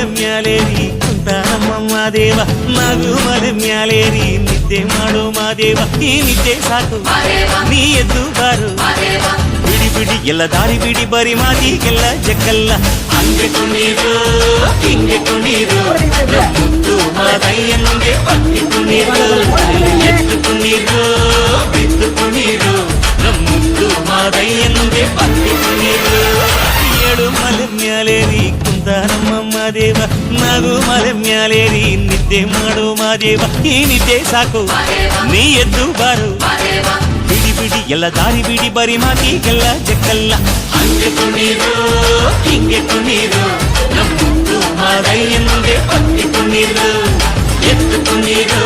ಮಲೆ ಮ್ಯಾಲೇರಿ ಕುಂತಾನಮ್ಮ ಮಾದೇವ ನಗು ಮಲೆ ಮ್ಯಾಲೇರಿ ನಿದ್ದೆ ಮಾಡು ಮಾದೇವ ಈ ನಿದ್ದೆ ಸಾಕು ನೀ ಎದ್ದು ಬಾರು ಬಿಡಿ ಬಿಡಿ ಎಲ್ಲ ದಾರಿ ಬಿಡಿ ಬರಿ ಮಾತಿಗೆಲ್ಲ ಜಕ್ಕಲ್ಲ ಹಂಗೆ ಕುಣೀರು ಹಿಂಗೆ ಕುಣೀರು ಮುದ್ದು ಮಾದಯ್ಯನಿಗೆ ಪಟ್ಟಿ ಕುಣೀರು ಎದ್ದು ಕುಣೀರು ಬಿದ್ದು ಕುಣೀರು ಮುದ್ದು ಮಾದಯ್ಯನಿಗೆ ಪಟ್ಟಿ ಕುಣೀರು ಏಳು ಮಲೆ ಮ್ಯಾಲೇರಿ ಕುಂತಾನಮ್ಮ ಮಾದೇವ ನಗು ಮಲೆ ಮ್ಯಾಲೇರಿ ನಿದ್ದೆ ಮಾಡು ಮಾದೇವ ಈ ನಿದ್ದೆ ಸಾಕು ನೀ ಎದ್ದು ಬಾರು ಬಿಡಿ ಬಿಡಿ ಎಲ್ಲ ದಾರಿ ಬಿಡಿ ಬರಿ ಮಾತಿಗೆಲ್ಲ ಜಕ್ಕಲ್ಲ ಹಂಗೆ ಕುಣೀರು ಹಿಂಗೆ ಕುಣೀರು ನಮ್ಮ ಮಾದಯ್ಯನಿಗೆ ಪಟ್ಟಿ ಕುಣೀರು ಎದ್ದು ಕುಣೀರು